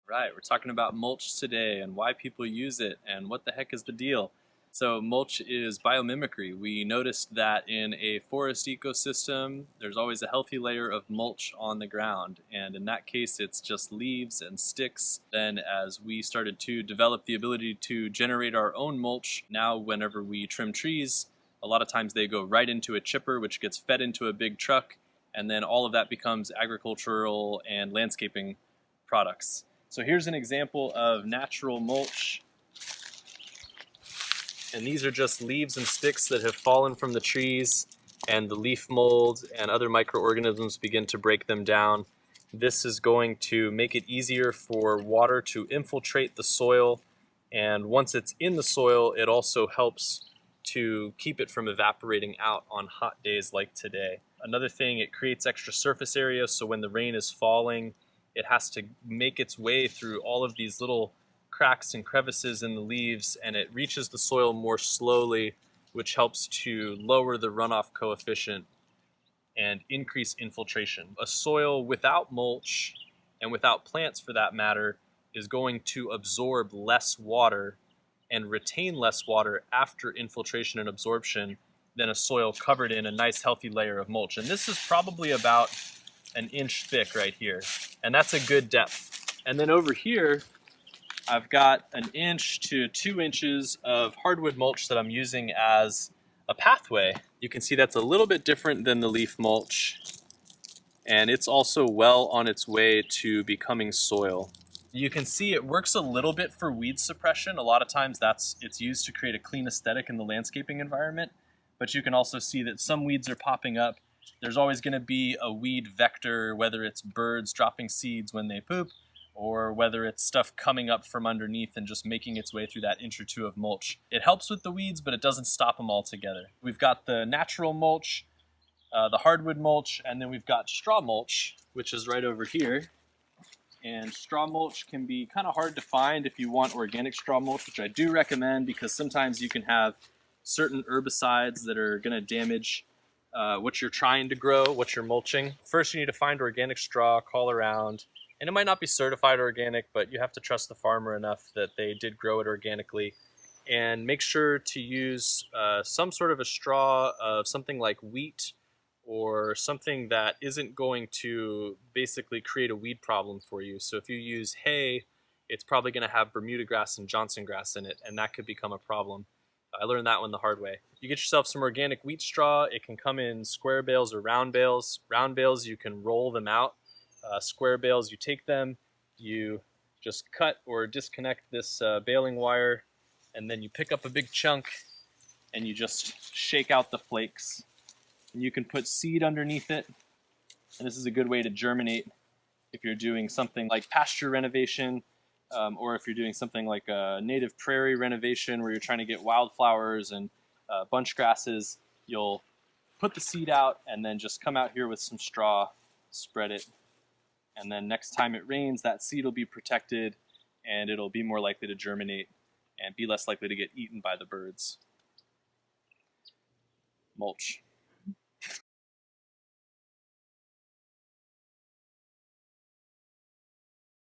Right, we're talking about mulch today and why people use it and what the heck is the deal. So mulch is biomimicry. We noticed that in a forest ecosystem, there's always a healthy layer of mulch on the ground. And in that case, it's just leaves and sticks. Then as we started to develop the ability to generate our own mulch, now whenever we trim trees, a lot of times they go right into a chipper, which gets fed into a big truck. And then all of that becomes agricultural and landscaping products. So here's an example of natural mulch. And these are just leaves and sticks that have fallen from the trees, and the leaf mold and other microorganisms begin to break them down. This is going to make it easier for water to infiltrate the soil, and once it's in the soil, it also helps to keep it from evaporating out on hot days like today. Another thing, it creates extra surface area, so when the rain is falling, it has to make its way through all of these little cracks and crevices in the leaves, and it reaches the soil more slowly, which helps to lower the runoff coefficient and increase infiltration. A soil without mulch, and without plants for that matter, is going to absorb less water and retain less water after infiltration and absorption than a soil covered in a nice healthy layer of mulch. And this is probably about an inch thick right here, and that's a good depth. And then over here I've got an inch to 2 inches of hardwood mulch that I'm using as a pathway. You can see that's a little bit different than the leaf mulch, and it's also well on its way to becoming soil. You can see it works a little bit for weed suppression. A lot of times it's used to create a clean aesthetic in the landscaping environment, but you can also see that some weeds are popping up. There's always going to be a weed vector, whether it's birds dropping seeds when they poop, or whether it's stuff coming up from underneath and just making its way through that inch or two of mulch. It helps with the weeds, but it doesn't stop them altogether. We've got the natural mulch, the hardwood mulch, and then we've got straw mulch, which is right over here. And straw mulch can be kind of hard to find if you want organic straw mulch, which I do recommend because sometimes you can have certain herbicides that are going to damage what you're trying to grow, what you're mulching. First, you need to find organic straw, call around, and it might not be certified organic, but you have to trust the farmer enough that they did grow it organically. And make sure to use some sort of a straw of something like wheat or something that isn't going to basically create a weed problem for you. So if you use hay, it's probably going to have Bermuda grass and Johnson grass in it, and that could become a problem. I learned that one the hard way. You get yourself some organic wheat straw. It can come in square bales or round bales. Round bales, you can roll them out. Square bales, you take them, you just cut or disconnect this baling wire, and then you pick up a big chunk and you just shake out the flakes. And you can put seed underneath it, and this is a good way to germinate if you're doing something like pasture renovation, or if you're doing something like a native prairie renovation where you're trying to get wildflowers and bunch grasses. You'll put the seed out and then just come out here with some straw, spread it, and then next time it rains, that seed will be protected and it'll be more likely to germinate and be less likely to get eaten by the birds. Mulch.